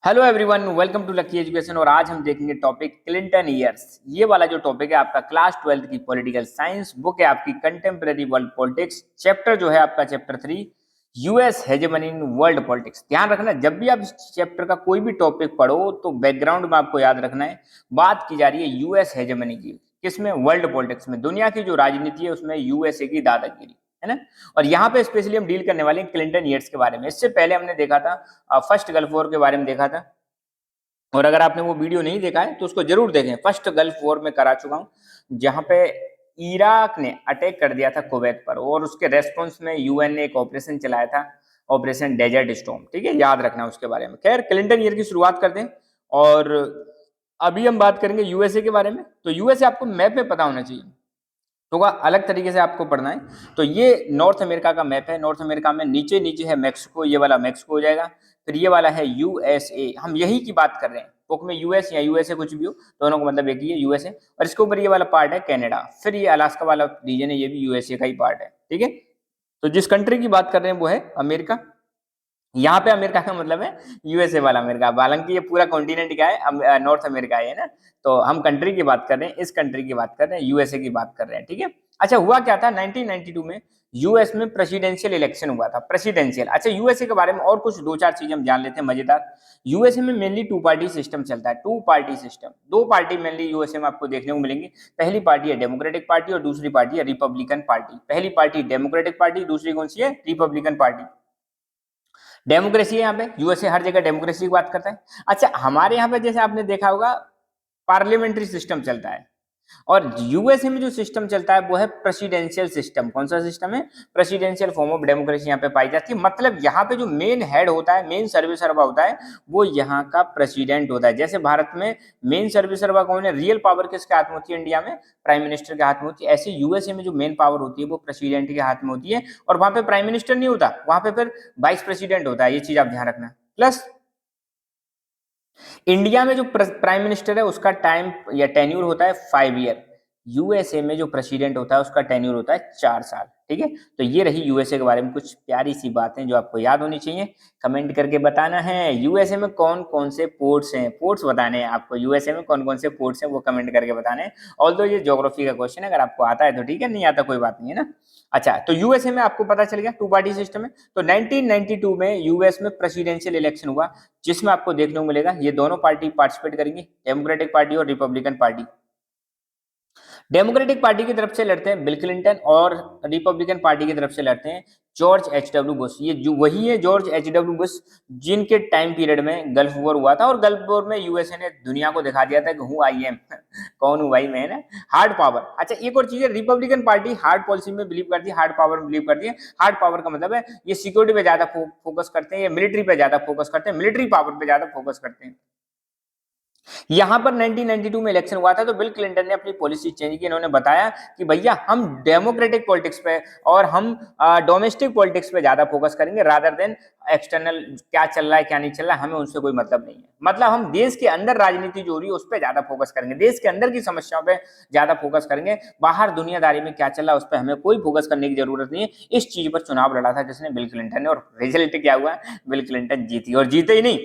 Hello everyone, welcome to Lucky Education. और आज हम देखेंगे टॉपिक क्लिंटन ईयर्स। ये वाला जो टॉपिक है आपका क्लास 12th की पॉलिटिकल साइंस बुक है आपकी कंटेम्प्रेरी वर्ल्ड पॉलिटिक्स। चैप्टर जो है आपका chapter 3 US hegemony in world politics. ध्यान रखना, जब भी आप इस चैप्टर का कोई भी टॉपिक पढ़ो तो बैकग्राउंड में आपको याद रखना है बात की जा रही है यूएस हेजेमनी की। किसमें? वर्ल्ड पॉलिटिक्स में। दुनिया की जो राजनीति है उसमें यूएसए की दादागिरी है ना। और यहाँ पे स्पेशली हम डील करने वाले हैं क्लिंटन ईयर्स के बारे में। इससे पहले हमने देखा था फर्स्ट गल्फ वॉर के बारे में देखा था। और अगर आपने वो वीडियो नहीं देखा है तो उसको जरूर देखें। फर्स्ट गल्फ वॉर में करा चुका हूं, जहां पे इराक ने अटैक कर दिया था कुवैत पर, और उसके रेस्पॉन्स में यूएन ने एक ऑपरेशन चलाया था, ऑपरेशन डेजर्ट स्टॉर्म। ठीक है, याद रखना उसके बारे में। खैर, क्लिंटन ईयर की शुरुआत करते हैं। और अभी हम बात करेंगे यूएसए के बारे में। तो यूएसए आपको मैप में पता होना चाहिए, होगा अलग तरीके से आपको पढ़ना है। तो ये नॉर्थ अमेरिका का मैप है। नॉर्थ अमेरिका में नीचे नीचे है मैक्सिको, ये वाला मैक्सिको हो जाएगा। फिर ये वाला है यूएसए, हम यही की बात कर रहे हैं। बुक में यूएस या यूएसए कुछ भी हो, दोनों का मतलब एक ही है, यूएसए। और इसके ऊपर ये वाला पार्ट है कनाडा। फिर ये अलास्का वाला रीजन है, ये भी यूएसए का ही पार्ट है। ठीक है, तो जिस कंट्री की बात कर रहे हैं वो है अमेरिका। यहाँ पे अमेरिका का मतलब है यूएसए वाला अमेरिका। हालांकि ये पूरा कॉन्टिनेंट क्या है, नॉर्थ अमेरिका है ना। तो हम कंट्री की बात कर रहे हैं, इस कंट्री की बात कर रहे हैं, यूएसए की बात कर रहे हैं। ठीक है। अच्छा, हुआ क्या था 1992 में यूएस में प्रेसिडेंशियल इलेक्शन हुआ था। प्रेसिडेंशियल। अच्छा, यूएसए के बारे में और कुछ दो चार चीजें हम जान लेते हैं मजेदार। यूएसए में मेनली टू पार्टी सिस्टम चलता है। टू पार्टी सिस्टम, दो पार्टी मेनली यूएसए में आपको देखने को मिलेंगी। पहली पार्टी है डेमोक्रेटिक पार्टी और दूसरी पार्टी है रिपब्लिकन पार्टी। पहली पार्टी डेमोक्रेटिक पार्टी, दूसरी कौन सी है? Republican party. डेमोक्रेसी है यहाँ पे। यूएसए हर जगह डेमोक्रेसी की बात करता है। अच्छा, हमारे यहाँ पे जैसे आपने देखा होगा पार्लियामेंट्री सिस्टम चलता है, और यूएसए में जो सिस्टम चलता है वो है प्रेसिडेंशियल सिस्टम। कौन सा सिस्टम है? प्रेसिडेंशियल फॉर्म ऑफ डेमोक्रेसी यहाँ पे पाई जाती है। मतलब यहाँ पे जो मेन हेड होता है, मेन सर्विस सर्वा होता है, वो यहाँ का प्रेसिडेंट होता है। जैसे भारत में मेन सर्विस सर्वा कौन है? रियल पावर किसके हाथ में होती है? इंडिया में प्राइम मिनिस्टर के हाथ में होती है। ऐसे यूएसए में जो मेन पावर होती है वो प्रेसिडेंट के हाथ में होती है। और वहां पे प्राइम मिनिस्टर नहीं होता, वहां पे फिर वाइस प्रेसिडेंट होता है। ये चीज आप ध्यान रखना। प्लस इंडिया में जो प्राइम मिनिस्टर है उसका टाइम या टेन्यूर होता है 5 ईयर। यूएसए में जो प्रेसिडेंट होता है उसका टेन्यूर होता है 4 साल। ठीक है, तो ये रही यूएसए के बारे में कुछ प्यारी सी बातें जो आपको याद होनी चाहिए। कमेंट करके बताना है यूएसए में कौन कौन से पोर्ट्स हैं। पोर्ट्स बताने हैं आपको, यूएसए में कौन कौन से पोर्ट्स हैं वो कमेंट करके बताने हैं। ऑल्दो ये ज्योग्राफी का क्वेश्चन है, अगर आपको आता है तो ठीक है, नहीं आता कोई बात नहीं है ना। अच्छा, तो यूएसए में आपको पता चल गया टू पार्टी सिस्टम है। तो 1992 में यूएस में प्रेसिडेंशियल इलेक्शन हुआ, जिसमें आपको देखने को मिलेगा ये दोनों पार्टी पार्टिसिपेट करेंगी, डेमोक्रेटिक पार्टी और रिपब्लिकन पार्टी। डेमोक्रेटिक पार्टी की तरफ से लड़ते हैं बिल क्लिंटन, और रिपब्लिकन पार्टी की तरफ से लड़ते हैं जॉर्ज एच डब्ल्यू बुश। ये जो वही है जॉर्ज एच डब्ल्यू बुश जिनके टाइम पीरियड में गल्फ वॉर हुआ था, और गल्फ वॉर में यूएसए ने दुनिया को दिखा दिया था कि हूँ आई एम कौन हूँ भाई मैं, ना हार्ड पावर। अच्छा, एक और चीज है, रिपब्लिकन पार्टी हार्ड पॉलिसी में बिलीव करती है, हार्ड पावर में बिलीव करती है। हार्ड पावर का मतलब है ये सिक्योरिटी पे ज्यादा फोकस करते हैं, ये मिलिट्री पे ज्यादा फोकस करते हैं, मिलिट्री पावर पे ज्यादा फोकस करते हैं। यहां पर 1992 में इलेक्शन हुआ था तो बिल क्लिंटन ने अपनी पॉलिसी चेंज की। इन्होंने बताया कि भैया हम डेमोक्रेटिक पॉलिटिक्स पे और हम डोमेस्टिक पॉलिटिक्स पे ज्यादा फोकस करेंगे, रादर देन एक्सटर्नल क्या चल रहा है क्या नहीं चल रहा है, हमें उनसे कोई मतलब नहीं है। मतलब हम देश के अंदर राजनीति जो हो रही है उस पर ज्यादा फोकस करेंगे, देश के अंदर की समस्याओं पे ज्यादा फोकस करेंगे। बाहर दुनियादारी में क्या चल रहा है उस पर हमें कोई फोकस करने की जरूरत नहीं है। इस चीज पर चुनाव लड़ा था जिसने बिल क्लिंटन ने, और रिजल्ट क्या हुआ? बिल क्लिंटन जीती, और जीते ही नहीं,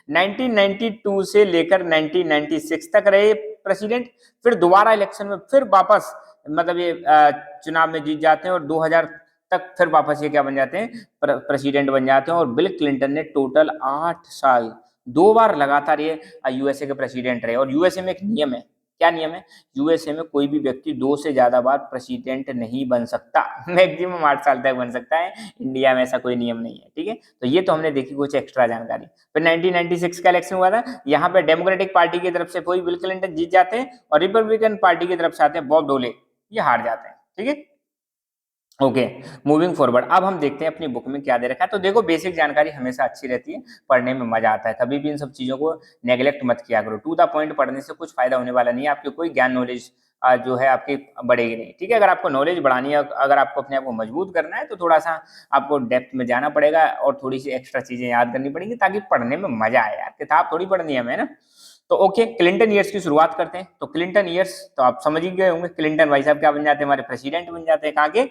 1992 से लेकर 1996 तक रहे प्रेसिडेंट। फिर दोबारा इलेक्शन में फिर वापस, मतलब ये चुनाव में जीत जाते हैं, और 2000 तक फिर वापस ये क्या बन जाते हैं? प्रेसिडेंट बन जाते हैं। और बिल क्लिंटन ने टोटल 8 साल, 2 बार लगातार ये यूएसए के प्रेसिडेंट रहे। और यूएसए में एक नियम है। क्या नियम है? यूएसए में कोई भी व्यक्ति 2 से ज्यादा बार प्रेसिडेंट नहीं बन सकता। मैक्सिमम 8 साल तक बन सकता है। इंडिया में ऐसा कोई नियम नहीं है। ठीक है, तो ये तो हमने देखी कुछ एक्स्ट्रा जानकारी। फिर 1996 का इलेक्शन हुआ था, यहाँ पे डेमोक्रेटिक पार्टी की तरफ से कोई बिल क्लिंटन जीत जाते हैं, और रिपब्लिकन पार्टी की तरफ से आते हैं बॉब डोले, ये हार जाते हैं। ठीक है, ओके, मूविंग फॉरवर्ड। अब हम देखते हैं अपनी बुक में क्या दे रखा है। तो देखो, बेसिक जानकारी हमेशा अच्छी रहती है, पढ़ने में मजा आता है। कभी भी इन सब चीजों को नेग्लेक्ट मत किया करो। टू द पॉइंट पढ़ने से कुछ फायदा होने वाला नहीं है, आपकी कोई ज्ञान नॉलेज जो है आपकी बढ़ेगी नहीं। ठीक है, अगर आपको नॉलेज बढ़ानी है, अगर आपको अपने आप को मजबूत करना है, तो थोड़ा सा आपको डेप्थ में जाना पड़ेगा और थोड़ी सी एक्स्ट्रा चीजें याद करनी पड़ेगी, ताकि पढ़ने में मजा आए। यार किताब थोड़ी पढ़नी है हमें ना। तो ओके, क्लिंटन ईयर्स की शुरुआत करते हैं। तो क्लिंटन ईयर्स तो आप समझ ही गए होंगे, क्लिंटन भाई साहब क्या बन जाते हैं? हमारे प्रेसिडेंट बन जाते हैं। कहाँ के?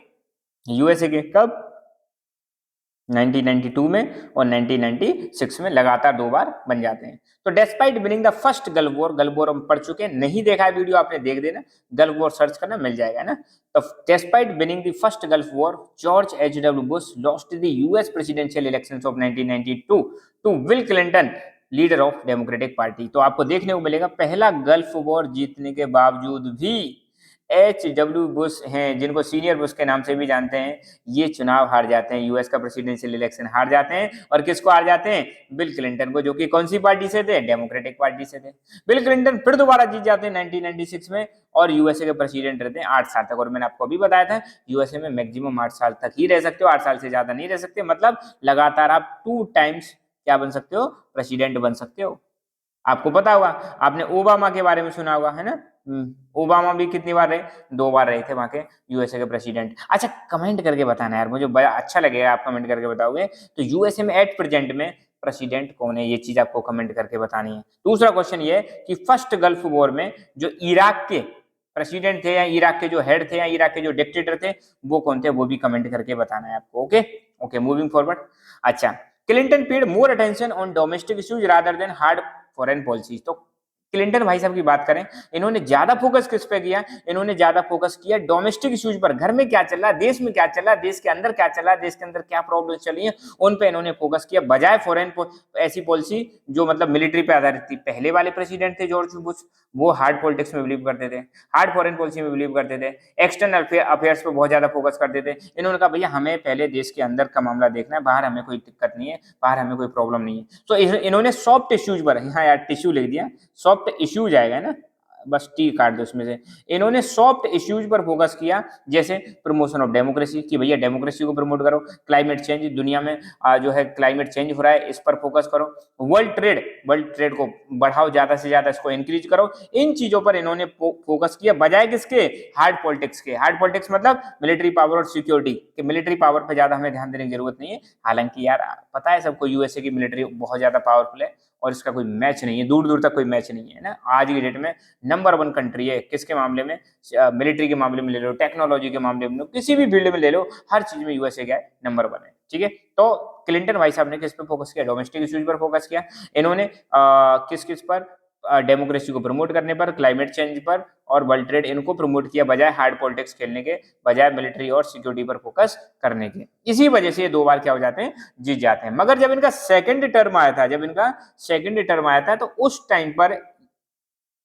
यूएसए के। कब? 1992 में और 1996 में लगातार 2 बार बन जाते हैं। तो despite winning the first Gulf war हम पढ़ चुके हैं, नहीं देखा है वीडियो आपने देख देना, गल्फ वॉर सर्च करना मिल जाएगा ना। तो despite winning the first Gulf War, George H W. Bush lost the US presidential elections of 1992 to Bill Clinton, leader of Democratic Party. तो आपको देखने को मिलेगा पहला गल्फ वॉर जीतने के बावजूद भी एच.डब्ल्यू. बुश हैं, जिनको सीनियर बुश के नाम से भी जानते हैं, ये चुनाव हार जाते हैं, यूएस का प्रेसिडेंशियल इलेक्शन हार जाते हैं। और किसको हार जाते हैं? बिल क्लिंटन को, जो कि कौन सी पार्टी से थे? डेमोक्रेटिक पार्टी से थे। बिल क्लिंटन फिर दोबारा जीत जाते हैं 1996 में और यूएसए के प्रेसिडेंट रहते हैं 8 साल तक। और मैंने आपको अभी बताया था यूएसए में मैक्सिमम 8 साल तक ही रह सकते हो, 8 साल से ज्यादा नहीं रह सकते। मतलब लगातार आप 2 टाइम्स क्या बन सकते हो? प्रेसिडेंट बन सकते हो। आपको पता होगा, आपने ओबामा के बारे में सुना होगा, है ना। ओबामा भी कितनी बार रहे? 2 बार रहे थे वहां के यूएसए के प्रेसिडेंट। अच्छा, कमेंट करके बताना यार, मुझे बड़ा अच्छा लगेगा आप कमेंट करके बताओगे। तो यूएसए में एट प्रेजेंट में प्रेसिडेंट कौन है, ये चीज आपको कमेंट करके बतानी है। दूसरा क्वेश्चन ये है कि फर्स्ट गल्फ वॉर में जो इराक के प्रेसिडेंट थे या इराक के जो हेड थे या इराक के जो डिक्टेटर थे वो कौन थे, वो भी कमेंट करके बताना है आपको। Okay okay, moving forward. अच्छा, Clinton paid more attention on domestic issues rather than hard foreign policy. तो क्लिंटन भाई साहब की बात करें, इन्होंने ज्यादा फोकस किस पे किया? इन्होंने ज्यादा फोकस किया डोमेस्टिक इश्यूज पर, घर में क्या चल रहा है, देश में क्या चल रहा है, देश के अंदर क्या चल रहा है, देश के अंदर क्या प्रॉब्लम चल रही है, उन पे इन्होंने फोकस किया, बजाय फॉरेन ऐसी पॉलिसी जो मतलब मिलिट्री पे आधारित थी। पहले वाले प्रेसिडेंट थे जॉर्ज बुश, वो हार्ड पॉलिटिक्स में बिलीव करते थे, हार्ड फॉरेन पॉलिसी में बिलीव करते थे, एक्सटर्नल अफेयर्स पे बहुत ज्यादा फोकस करते थे। इन्होंने कहा भैया हमें पहले देश के अंदर का मामला देखना है, बाहर हमें कोई दिक्कत नहीं है, बाहर हमें कोई प्रॉब्लम नहीं है। तो इन्होंने सॉफ्ट इश्यूज पर, यहाँ यार टिश्यू लिख दिया, सॉफ्ट इश्यूज आएगा ना, बस टी काट दो उसमें से। इन्होंने सॉफ्ट इश्यूज पर फोकस किया, जैसे प्रमोशन ऑफ डेमोक्रेसी, कि भैया डेमोक्रेसी को प्रमोट करो, क्लाइमेट चेंज, दुनिया में जो है क्लाइमेट चेंज हो रहा है, इस पर फोकस करो, वर्ल्ड ट्रेड को बढ़ाओ, ज्यादा से ज्यादा इसको इंक्रीज करो। इन चीजों पर इन्होंने फोकस किया, बजाय किसके? हार्ड पॉलिटिक्स के। हार्ड पॉलिटिक्स मतलब मिलिट्री पावर और सिक्योरिटी, कि मिलिट्री पावर पर ज्यादा हमें ध्यान देने की जरूरत नहीं है। हालांकि यार पता है सबको यूएसए की मिलिट्री बहुत ज्यादा पावरफुल है और इसका कोई मैच नहीं है, दूर दूर तक कोई मैच नहीं है ना। आज की डेट में नंबर 1 कंट्री है किसके मामले में? मिलिट्री के मामले में ले लो, टेक्नोलॉजी के मामले में, किसी भी फील्ड में ले लो, हर चीज में यूएसए क्या है? नंबर 1 है। ठीक है, तो क्लिंटन भाई साहब ने किस पे फोकस किया? डोमेस्टिक इश्यूज पर फोकस किया। इन्होंने किस किस पर? डेमोक्रेसी को प्रमोट करने पर, क्लाइमेट चेंज पर और वर्ल्ड ट्रेड, इनको प्रमोट किया, बजाय हार्ड पॉलिटिक्स खेलने के, बजाय मिलिट्री और सिक्योरिटी पर फोकस करने के। इसी वजह से ये 2 बार क्या हो जाते हैं? जीत जाते हैं। मगर जब इनका सेकंड टर्म आया था, तो उस टाइम पर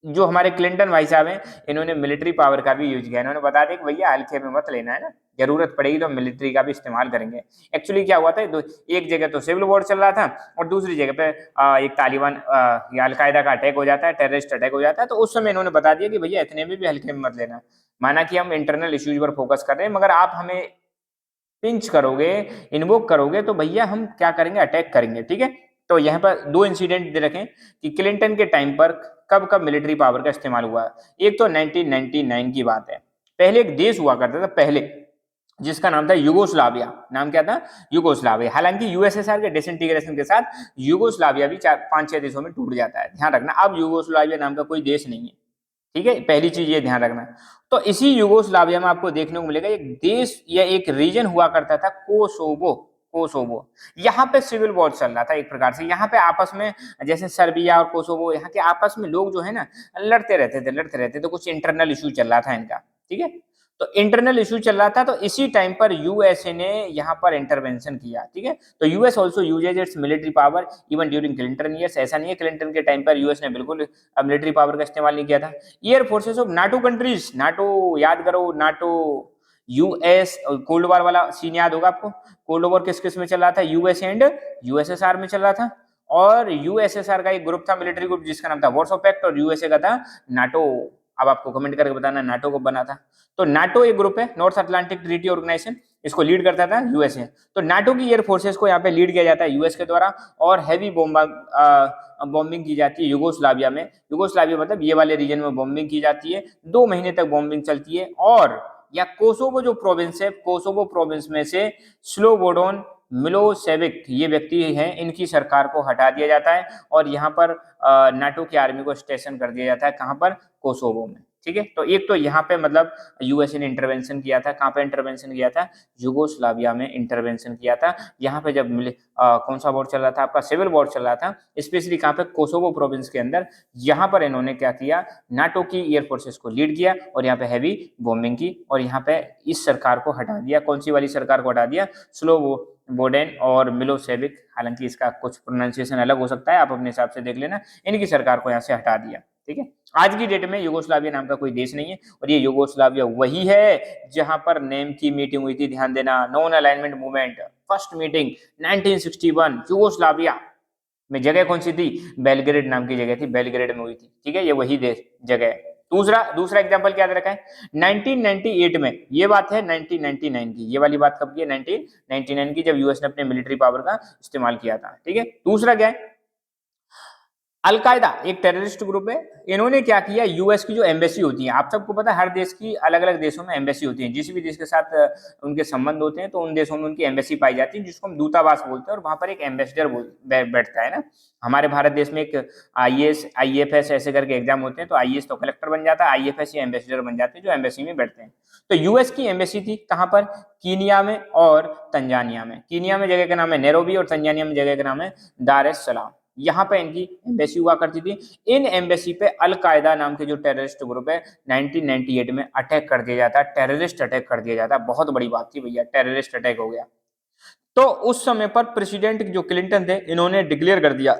जो हमारे क्लिंटन भाई साहब हैं, इन्होंने मिलिट्री पावर का भी यूज किया। इन्होंने बता दिया कि भैया हल्के में मत लेना, है ना, जरूरत पड़ेगी तो मिलिट्री का भी इस्तेमाल करेंगे। एक्चुअली क्या हुआ था, एक जगह तो सिविल वॉर चल रहा था और दूसरी जगह पे एक तालिबान या अलकायदा का अटैक हो जाता है, टेररिस्ट अटैक हो जाता है। तो उस समय इन्होंने बता दिया कि भैया इतने में भी हल्के में मत लेना। माना कि हम इंटरनल इश्यूज पर फोकस कर रहे हैं, मगर आप हमें पिंच करोगे, इन्वोक करोगे, तो भैया हम क्या करेंगे? अटैक करेंगे। ठीक है, तो यहाँ पर 2 इंसिडेंट दे रखें कि क्लिंटन के टाइम पर कब कब मिलिट्री पावर का इस्तेमाल हुआ। एक तो 1999 की बात है। पहले एक देश हुआ करता था पहले, जिसका नाम था यूगोस्लाविया। नाम क्या था? यूगोस्लाविया। हालांकि यूएसएसआर के डिसइंटीग्रेशन के साथ यूगोस्लाविया भी 4-5-6 देशों में टूट जाता है, ध्यान रखना। अब यूगोस्लाविया नाम का कोई देश नहीं है। ठीक है, पहली चीज ये ध्यान रखना। तो इसी यूगोस्लाविया में आपको देखने को मिलेगा एक देश या एक रीजन हुआ करता था, कोसोवो। कोसोवो, यहाँ पे सिविल वॉर चल रहा था एक प्रकार से। यहाँ पे आपस में, जैसे सर्बिया और कोसोवो, यहाँ के आपस में लोग जो है ना लड़ते रहते थे, कुछ इंटरनल इशू चल रहा था इनका। ठीक है, तो इंटरनल इशू चल रहा था, तो इसी टाइम पर यूएसए ने यहाँ पर इंटरवेंशन किया। ठीक है, तो US also usage it's military power even during Clinton years. ऐसा नहीं है क्लिंटन के टाइम पर यूएस ने बिल्कुल मिलिट्री पावर का इस्तेमाल नहीं किया था। Air forces of NATO countries, NATO याद करो, नाटो, यूएस, कोल्ड वॉर वाला सीन याद होगा आपको। कोल्ड वॉर किस किस में चल रहा था? यूएस एंड यूएसएसआर में चल रहा था। और यूएसएसआर का एक ग्रुप था, मिलिट्री ग्रुप, जिसका नाम था वॉर्सो पैक्ट, और यूएसए का था नाटो। अब आपको कमेंट करके बताना नाटो को बना था। तो नाटो एक ग्रुप है, नॉर्थ अटलांटिक ट्रीटी ऑर्गेनाइजेशन, इसको लीड करता था यूएसए। तो नाटो की एयर फोर्सेस को यहाँ पे लीड किया जाता है यूएस के द्वारा, और हैवी बॉम्बिंग की जाती है यूगोस्लाविया में। यूगोस्लाविया मतलब ये वाले रीजन में बॉम्बिंग की जाती है, 2 महीने तक बॉम्बिंग चलती है। और या कोसोवो जो प्रोविंस है, कोसोवो प्रोविंस में से स्लोबोडन मिलोसेविक ये व्यक्ति हैं, इनकी सरकार को हटा दिया जाता है और यहाँ पर नाटो की आर्मी को स्टेशन कर दिया जाता है। कहाँ पर? कोसोवो में। ठीक है। तो एक तो यहाँ पे मतलब यूएसए ने इंटरवेंशन किया था, कहाँ पे इंटरवेंशन किया था, यूगोस्लाविया में इंटरवेंशन किया था। यहाँ पे जब कौन सा वॉर चल रहा था आपका, सिविल वॉर चल रहा था, स्पेशली कहाँ पे, कोसोवो प्रोविंस के अंदर। यहाँ पर इन्होंने क्या किया, नाटो की एयर फोर्सेस को लीड किया और यहाँ पे हैवी बॉम्बिंग की और यहाँ पे इस सरकार को हटा दिया। कौन सी वाली सरकार को हटा दिया, स्लोबोडेन और मिलोसेविक, हालांकि इसका कुछ प्रोनाउंसिएशन अलग हो सकता है, आप अपने हिसाब से देख लेना, इनकी सरकार को यहाँ से हटा दिया, ठीक है। आज की डेट में यूगोस्लाविया नाम का कोई देश नहीं है और ये यूगोस्लाविया वही है जहां पर नेम की मीटिंग हुई थी, ध्यान देना, non alignment movement first meeting 1961 Yugoslavia में। जगह कौन सी थी, बेलग्रेड नाम की जगह थी, बेलग्रेड में हुई थी, ठीक है, ये वही देश जगह है। दूसरा एग्जांपल क्या दे रखा है, 1998 में, ये बात है 1999 की, ये वाली बात कब की है, 1999 की, जब यूएस ने अपने मिलिट्री पावर का इस्तेमाल किया था, ठीक है। दूसरा क्या है, अलकायदा एक टेररिस्ट ग्रुप है। इन्होंने क्या किया, यूएस की जो एम्बेसी होती है, आप सबको पता है हर देश की अलग अलग देशों में एम्बेसी होती है, जिस भी देश के साथ उनके संबंध होते हैं तो उन देशों में उनकी एम्बेसी पाई जाती है, जिसको हम दूतावास बोलते हैं, और वहां पर एक एम्बेसडर बैठता है ना। हमारे भारत देश में एक आईएएस आईएफएस ऐसे करके एग्जाम होते हैं, तो आईएएस तो कलेक्टर बन जाता है, आईएफएस या एम्बेसडर बन जाते हैं जो एम्बेसी में बैठते हैं। तो यूएस की एम्बेसी थी कहाँ पर, कीनिया में और तंजानिया में। कीनिया में जगह का नाम है नैरोबी और तंजानिया में जगह का नाम है दार एस सलाम। यहाँ पे इनकी एम्बेसी हुआ करती थी। इन एम्बेसी पे अलकायदा नाम के जो टेररिस्ट ग्रुप है 1998 में अटैक कर दिया जाता है, टेररिस्ट अटैक कर दिया जाता है। बहुत बड़ी बात थी भैया, टेररिस्ट अटैक हो गया। तो उस समय पर प्रेसिडेंट जो क्लिंटन थे, इन्होंने डिक्लेयर कर दिया,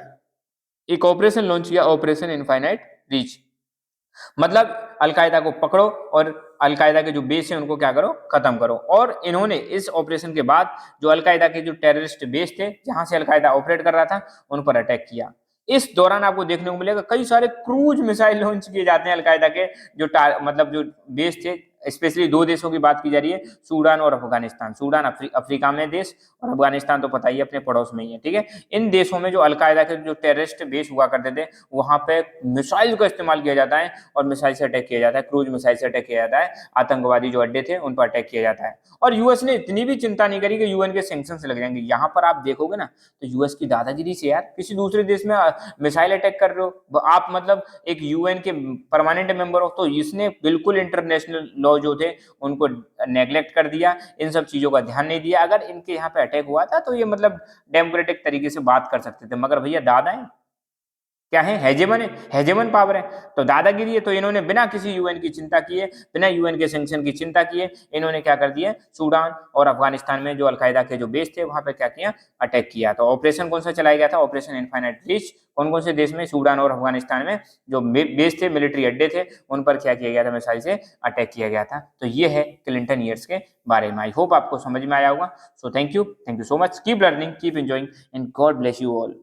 एक ऑपरेशन लॉन्च किया, ऑपरेशन इनफाइनाइट रीच। मतलब अलकायदा को पकड़ो और अलकायदा के जो बेस है उनको क्या करो, खत्म करो। और इन्होंने इस ऑपरेशन के बाद जो अलकायदा के जो टेररिस्ट बेस थे जहां से अलकायदा ऑपरेट कर रहा था, उन पर अटैक किया। इस दौरान आपको देखने को मिलेगा कई सारे क्रूज मिसाइल लॉन्च किए जाते हैं अलकायदा के जो मतलब जो बेस थे। स्पेशली दो देशों की बात की जा रही है, सूडान और अफगानिस्तान। सूडान अफ्रीका में देश और अफगानिस्तान तो पता ही अपने पड़ोस में ही है, ठीक है। इन देशों में जो अलकायदा के जो टेररिस्ट बेस हुआ करते थे, वहां पे मिसाइल का इस्तेमाल किया जाता है और मिसाइल से अटैक किया जाता है, क्रूज मिसाइल से अटैक किया जाता है, आतंकवादी जो अड्डे थे उन पर अटैक किया जाता है। और यूएस ने इतनी भी चिंता नहीं करी कि यूएन के सैंक्शन लग जाएंगे। यहाँ पर आप देखोगे ना तो यूएस की दादागिरी से यार, किसी दूसरे देश में मिसाइल अटैक कर रहे हो आप, मतलब एक यूएन के परमानेंट मेंबर हो, तो इसने बिल्कुल इंटरनेशनल लॉ जो थे उनको नेग्लेक्ट कर दिया, इन सब चीजों का ध्यान नहीं दिया। अगर इनके यहाँ पे अटैक हुआ था तो ये मतलब डेमोक्रेटिक तरीके से बात कर सकते थे, मगर भैया दादा है क्या है, हेजेमन पावर है, तो दादागिरी है। तो इन्होंने बिना किसी यूएन की चिंता किए, बिना यूएन के सैंक्शन की चिंता किए, इन्होंने क्या कर दिया, सूडान और अफगानिस्तान में जो अलकायदा के जो बेस थे वहां पे क्या किया, अटैक किया। तो ऑपरेशन कौन सा चलाया गया था, ऑपरेशन इनफाइनाइट रीच। कौन कौन से देश में, सूडान और अफगानिस्तान में जो बेस थे, मिलिट्री अड्डे थे, उन पर क्या किया गया था, मिसाइल से अटैक किया गया था। तो ये है क्लिंटन ईयर्स के बारे में। आई होप आपको समझ में आया होगा। So thank you so much, keep learning, keep enjoying and God bless you all.